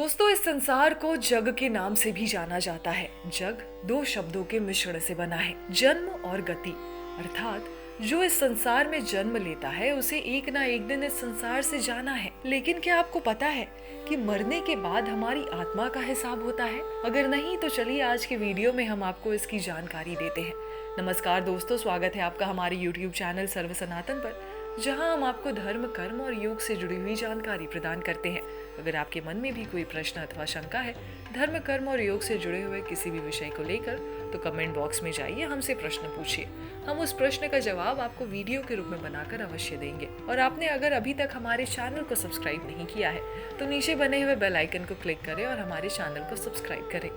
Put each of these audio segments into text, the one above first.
दोस्तों, इस संसार को जग के नाम से भी जाना जाता है। जग दो शब्दों के मिश्रण से बना है, जन्म और गति। अर्थात जो इस संसार में जन्म लेता है उसे एक ना एक दिन इस संसार से जाना है। लेकिन क्या आपको पता है कि मरने के बाद हमारी आत्मा का हिसाब होता है? अगर नहीं तो चलिए आज के वीडियो में हम आपको इसकी जानकारी देते हैं। नमस्कार दोस्तों, स्वागत है आपका हमारे YouTube चैनल सर्व सनातन पर, जहां हम आपको धर्म, कर्म और योग से जुड़ी हुई जानकारी प्रदान करते हैं। अगर आपके मन में भी कोई प्रश्न अथवा शंका है धर्म, कर्म और योग से जुड़े हुए किसी भी विषय को लेकर, तो कमेंट बॉक्स में जाइए, हमसे प्रश्न पूछिए। हम उस प्रश्न का जवाब आपको वीडियो के रूप में बनाकर अवश्य देंगे। और आपने अगर अभी तक हमारे चैनल को सब्सक्राइब नहीं किया है तो नीचे बने हुए बेल आइकन को क्लिक करें और हमारे चैनल को सब्सक्राइब करें।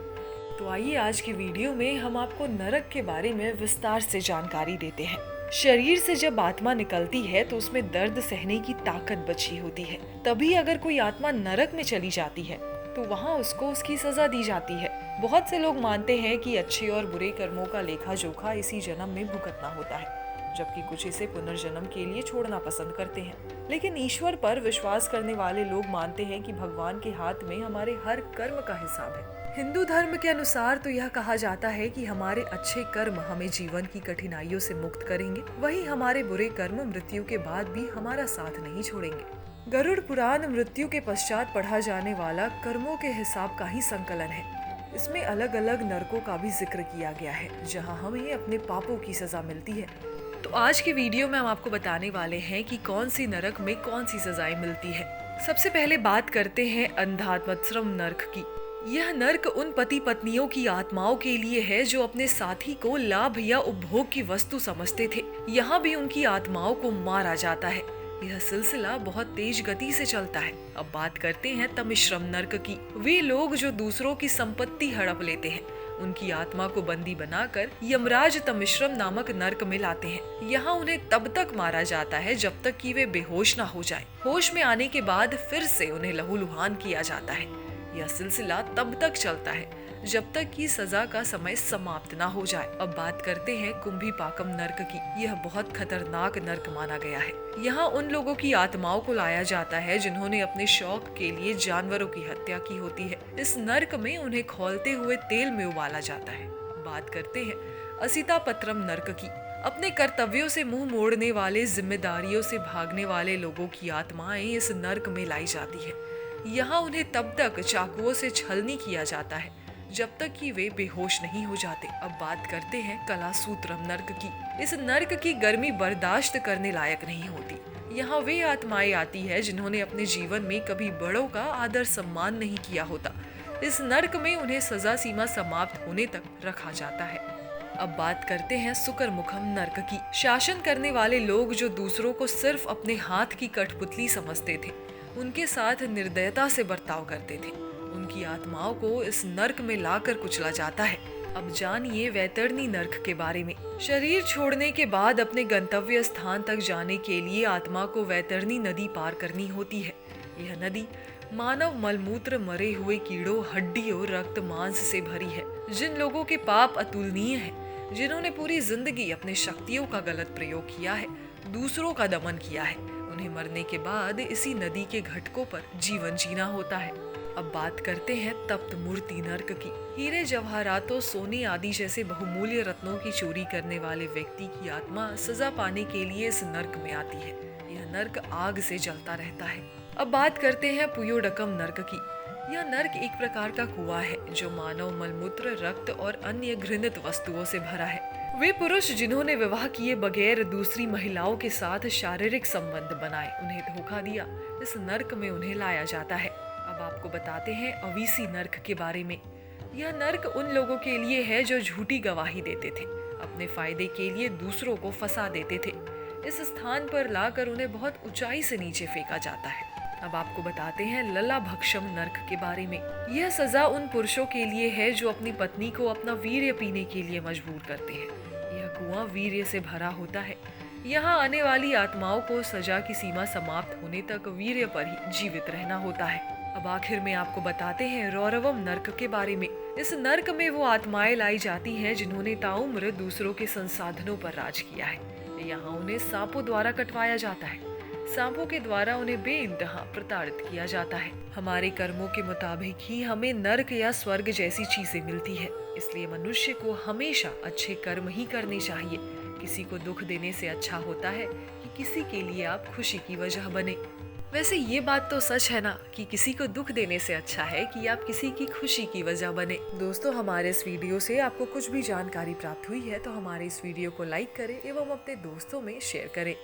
तो आइए आज की वीडियो में हम आपको नरक के बारे में विस्तार से जानकारी देते हैं। शरीर से जब आत्मा निकलती है तो उसमें दर्द सहने की ताकत बची होती है। तभी अगर कोई आत्मा नरक में चली जाती है तो वहाँ उसको उसकी सजा दी जाती है। बहुत से लोग मानते हैं कि अच्छे और बुरे कर्मों का लेखा जोखा इसी जन्म में भुगतना होता है, जबकि कुछ इसे पुनर्जन्म के लिए छोड़ना पसंद करते हैं। लेकिन ईश्वर पर विश्वास करने वाले लोग मानते हैं कि भगवान के हाथ में हमारे हर कर्म का हिसाब है। हिंदू धर्म के अनुसार तो यह कहा जाता है कि हमारे अच्छे कर्म हमें जीवन की कठिनाइयों से मुक्त करेंगे, वहीं हमारे बुरे कर्म मृत्यु के बाद भी हमारा साथ नहीं छोड़ेंगे। गरुड़ पुराण मृत्यु के पश्चात पढ़ा जाने वाला कर्मों के हिसाब का ही संकलन है। इसमें अलग अलग नरकों का भी जिक्र किया गया है, जहाँ हमें अपने पापों की सजा मिलती है। तो आज की वीडियो में हम आपको बताने वाले हैं कि कौन सी नरक में कौन सी सजाएं मिलती है। सबसे पहले बात करते हैं अंधात्मश्रम नरक की। यह नर्क उन पति पत्नियों की आत्माओं के लिए है जो अपने साथी को लाभ या उपभोग की वस्तु समझते थे। यहाँ भी उनकी आत्माओं को मारा जाता है। यह सिलसिला बहुत तेज गति से चलता है। अब बात करते हैं तमिश्रम नर्क की। वे लोग जो दूसरों की संपत्ति हड़प लेते हैं, उनकी आत्मा को बंदी बनाकर यमराज तमिश्रम नामक नर्क में लाते हैं। यहाँ उन्हें तब तक मारा जाता है जब तक कि वे बेहोश न हो जाएं। होश में आने के बाद फिर से उन्हें लहूलुहान किया जाता है। यह सिलसिला तब तक चलता है जब तक कि सजा का समय समाप्त ना हो जाए। अब बात करते हैं कुंभीपाकम नर्क की। यह बहुत खतरनाक नर्क माना गया है। यहाँ उन लोगों की आत्माओं को लाया जाता है जिन्होंने अपने शौक के लिए जानवरों की हत्या की होती है। इस नर्क में उन्हें खौलते हुए तेल में उबाला जाता है। बात करते हैं असितापत्रम नर्क की। अपने कर्तव्यों से मुंह मोड़ने वाले, जिम्मेदारियों से भागने वाले लोगों की आत्माएं इस नर्क में लाई जाती है। यहाँ उन्हें तब तक चाकुओं से छलनी किया जाता है जब तक कि वे बेहोश नहीं हो जाते। अब बात करते हैं कलासूत्रम नर्क की। इस नर्क की गर्मी बर्दाश्त करने लायक नहीं होती। यहाँ वे आत्माएं आती है जिन्होंने अपने जीवन में कभी बड़ों का आदर सम्मान नहीं किया होता। इस नर्क में उन्हें सजा सीमा समाप्त होने तक रखा जाता है। अब बात करते हैं सुकरमुखम नर्क की। शासन करने वाले लोग जो दूसरों को सिर्फ अपने हाथ की कठपुतली समझते थे, उनके साथ निर्दयता से बर्ताव करते थे। उनकी आत्माओं को इस नर्क में लाकर कुचला जाता है। अब जानिए वैतरणी नर्क के बारे में। शरीर छोड़ने के बाद अपने गंतव्य स्थान तक जाने के लिए आत्मा को वैतरणी नदी पार करनी होती है। यह नदी मानव मलमूत्र, मरे हुए कीड़ों, हड्डियों, रक्त मांस से भरी है। जिन लोगों के पाप अतुलनीय हैं, जिन्होंने पूरी जिंदगी अपने शक्तियों का गलत प्रयोग किया है, दूसरों का दमन किया है, उन्हें मरने के बाद इसी नदी के घटकों पर जीवन जीना होता है। अब बात करते हैं तप्त मूर्ति नर्क की। हीरे, जवाहरातों, सोने आदि जैसे बहुमूल्य रत्नों की चोरी करने वाले व्यक्ति की आत्मा सजा पाने के लिए इस नर्क में आती है। यह नर्क आग से जलता रहता है। अब बात करते हैं पुयोडकम नर्क की। यह नर्क एक प्रकार का कुआं है जो मानव मलमूत्र, रक्त और अन्य घृणित वस्तुओं से भरा है। वे पुरुष जिन्होंने विवाह किए बगैर दूसरी महिलाओं के साथ शारीरिक संबंध बनाए, उन्हें धोखा दिया, इस नर्क में उन्हें लाया जाता है। अब आपको बताते हैं अवीसी नर्क के बारे में। यह नर्क उन लोगों के लिए है जो झूठी गवाही देते थे, अपने फायदे के लिए दूसरों को फंसा देते थे। इस स्थान पर लाकर उन्हें बहुत ऊंचाई से नीचे फेंका जाता है। अब आपको बताते हैं लला भक्षम नर्क के बारे में। यह सजा उन पुरुषों के लिए है जो अपनी पत्नी को अपना वीर्य पीने के लिए मजबूर करते हैं। यह कुआं वीर्य से भरा होता है। यहाँ आने वाली आत्माओं को सजा की सीमा समाप्त होने तक वीर्य पर ही जीवित रहना होता है। अब आखिर में आपको बताते हैं रौरवम नर्क के बारे में। इस नर्क में वो आत्माएं लाई जाती हैं जिन्होंने ताउम्र दूसरों के संसाधनों पर राज किया है। यहाँ उन्हें सांपों द्वारा कटवाया जाता है। सांपों के द्वारा उन्हें बेइंतहा प्रताड़ित किया जाता है। हमारे कर्मों के मुताबिक ही हमें नर्क या स्वर्ग जैसी चीजें मिलती है। इसलिए मनुष्य को हमेशा अच्छे कर्म ही करने चाहिए। किसी को दुख देने से अच्छा होता है कि किसी के लिए आप खुशी की वजह बने। वैसे ये बात तो सच है ना कि किसी को दुख देने से अच्छा है कि आप किसी की खुशी की वजह बने। दोस्तों, हमारे इस वीडियो से आपको कुछ भी जानकारी प्राप्त हुई है तो हमारे इस वीडियो को लाइक करें एवं अपने दोस्तों में शेयर करें।